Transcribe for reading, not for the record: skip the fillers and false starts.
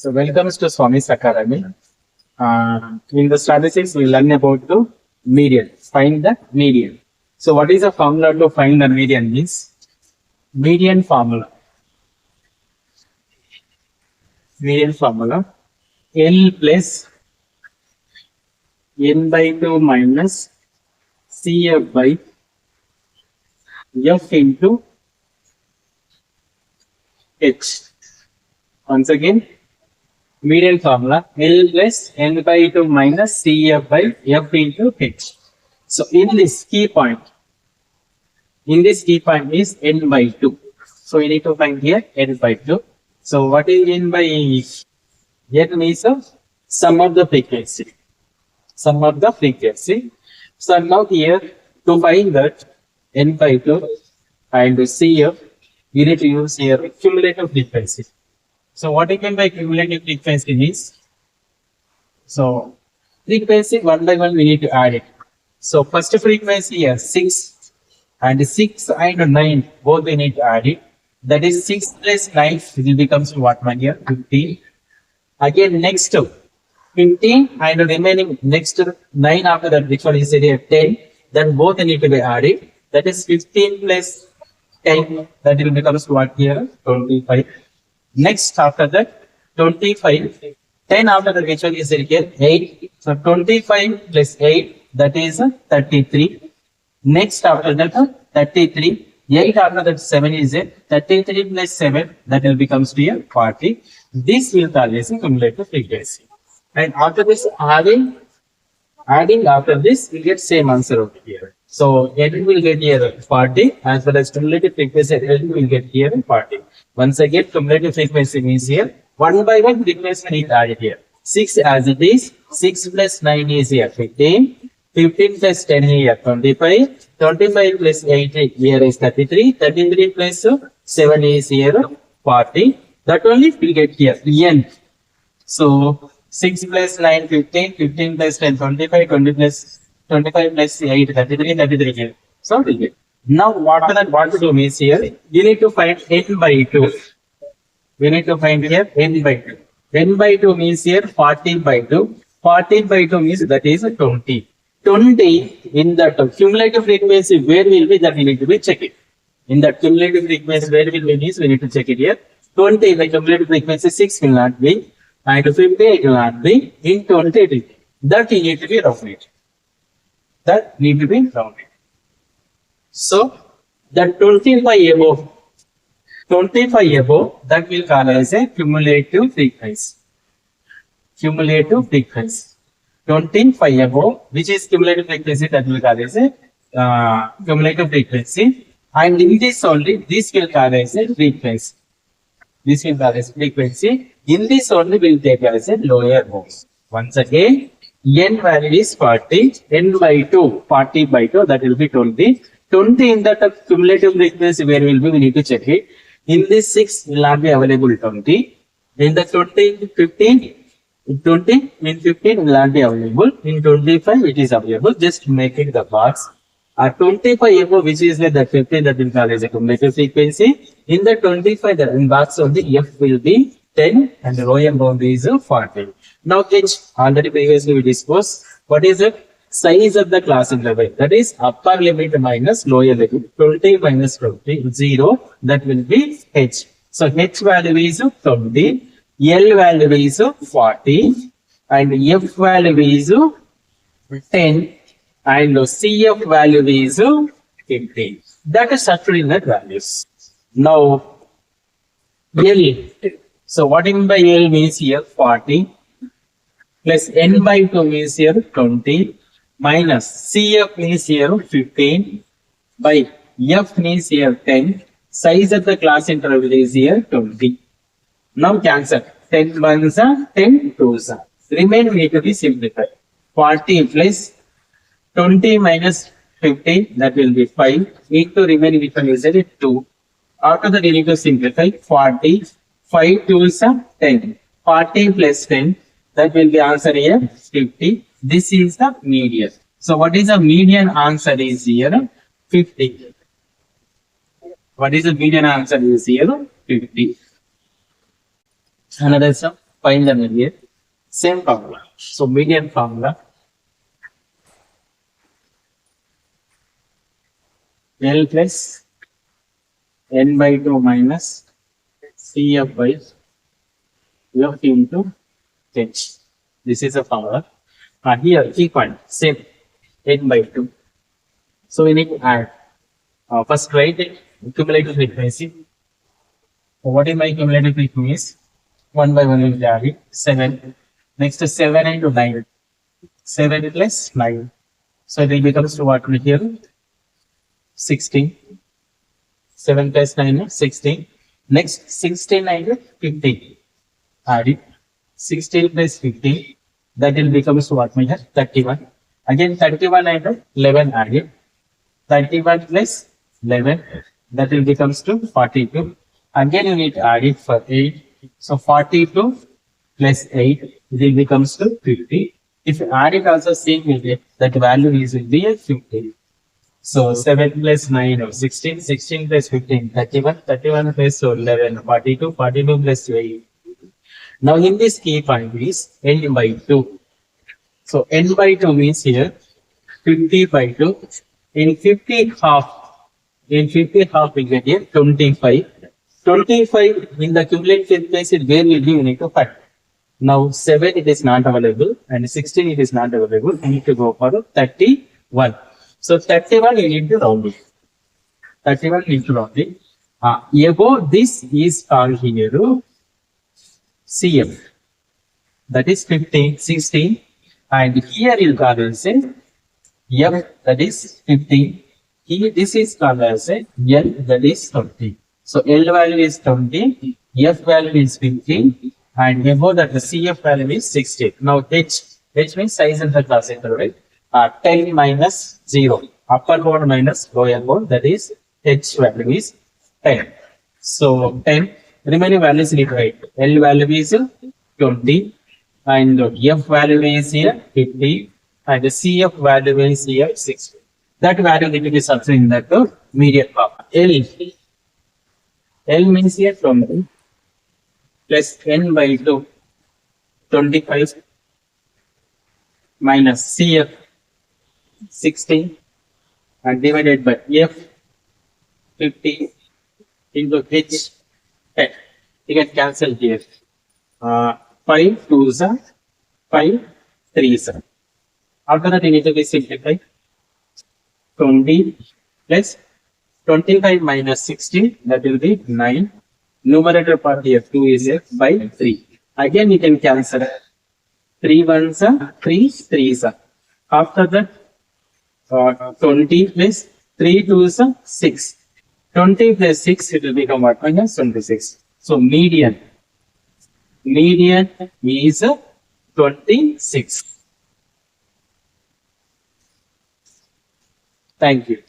So welcome to SWAMY'S Academy. In the statistics, we learn about the median. Find the median. So what is the formula to find the median means? Median formula. Median formula. L plus n by 2 minus CF by F into H. Once again, median formula L plus n by 2 minus CF by F into H. So in this key point is n by 2. So we need to find here n by 2. So what is n by n means the sum of the frequency. Sum of the frequency. So now here to find that n by 2 and CF, we need to use here cumulative frequency. So what I mean by cumulative frequency is, so frequency one by one we need to add it. So first frequency here 6 and 6 and 9 both we need to add it. That is 6 plus 9 it becomes what one here 15. Again next 15 and remaining next 9 after that which one is here 10. Then both need to be added. That is 15 plus 10 that will becomes what here 25. Next after that 25, 10 after that which one is here 8. So 25 plus 8 that is 33. Next after that 33, 8 after that 7 is 33 plus 7 that will becomes to here 40. This will call as a cumulative frequency. And after this adding after this we get same answer over here. So n will get here 40 as well as cumulative frequency L will get here 40. Once again cumulative frequency means here one by one frequency is added here. 6 as it is, 6 plus 9 is here 15, 15 plus 10 here 25, 25 plus 8 here is 33, 33 plus 7 is here 40. That only we get here n. So 6 plus 9 15, 15 plus 10 25, 20 plus 25 plus 8 33, 33 here. So we get. Now what to do means here you need to find n by 2. We need to find here n by 2. n by 2 means here 40 by 2. 40 by 2 means that is 20. 20 in that cumulative frequency where will be that we need to be check it. In that cumulative frequency where will be means we need to check it here. 20 by cumulative frequency 6 will not be and 50 it will not be. In 20 that you need to be rounded. That need to be rounded. So that 25 above that will call as a cumulative frequency. Cumulative frequency. 25 above which is cumulative frequency that will call as a cumulative frequency. And in this only this will call as a frequency. This will call as frequency. In this only will take as a lower bound. Once again n value is 40, n by 2 40 by 2 that will be 20. 20 in that cumulative frequency where will be we need to check it. In this 6 will not be available 20. In the 20 15 20 in 15 will not be available. In 25 it is available. Just make it the box. 25 above which is like the 15 that will call as a cumulative frequency. In the 25 the in box of the F will be 10 and the lower bound is 40. Now H already previously we discussed. What is the size of the class interval? That is upper limit minus lower limit. 20 minus 20 0 that will be H. So H value is 20, L value is 40 and F value is 10 and CF value is 15. That is structured in that values. Now L. So what in by L means here 40 plus n by 2 means here 20 minus CF means here 15 by F means here 10. Size of the class interval is here 20. Now cancel. 10 ones are 10 twos are. Remaining need to be simplified. 40 plus 20 minus 15 that will be 5 into remaining which one is 2. After that you need to simplify 40. 5 twos are 10. 40 plus 10 that will be answer here 50. This is the median. So what is the median answer is here 50. What is the median answer is here 50. Another sum. Find the median. Same formula. So median formula. L plus n by 2 minus CF by F into H. This is a formula. Here, key point, same, n by 2. So we need to add. First, write it, cumulative frequency. What is my cumulative frequency? 1 by 1 will add it, 7. Next, 7 into 9. 7 plus 9. So it becomes to what here? 16. 7 plus 9 is 16. Next, 16 into 15. Add it. 16 plus 15. That will become to what here? 31. Again, 31 into 11 added. 31 plus 11. That will becomes to 42. Again, you need to add it for 8. So 42 plus 8, it will becomes to 50. If you add it also same will get that value is will be 50. So 7 plus 9 or 16, 16 plus 15, 31, 31 plus 11, 42, 42 plus 8. Now in this key point is n by 2. So n by 2 means here 50 by 2. In 50 half we get here 25. 25 in the cumulative place where will be you need to find. Now 7 it is not available and 16 it is not available. You need to go for 31. So 31 you need to round it. 31 you need to round it. Above this is called here CF. That is 15, 16. And here you call as a F, that is 15. Here this is called as a L, that is 20. So L value is 20, F value is 15, and above that the CF value is 16. Now H means size in the class interval, 10 minus 0. Upper bound minus lower bound, that is H value is 10. So 10, remaining values need to write. L value is 20. And F value is here 50 and the CF value is here 60. That value need to be substituted in that median form. L means here 20 plus n by 2, 25 minus CF 16 and divided by F 50 into H 10. You can cancel here. 5 2s are 5 3s are. After that, you need to be simplify. 20 plus 25 minus 16, that will be 9. Numerator part here 2 is here by 3. Again, you can cancel 3 1s are 3 3s are. After that, 20 plus 3 2s are 6. 20 plus 6, it will become what? Minus 26. So, median is 26. Thank you.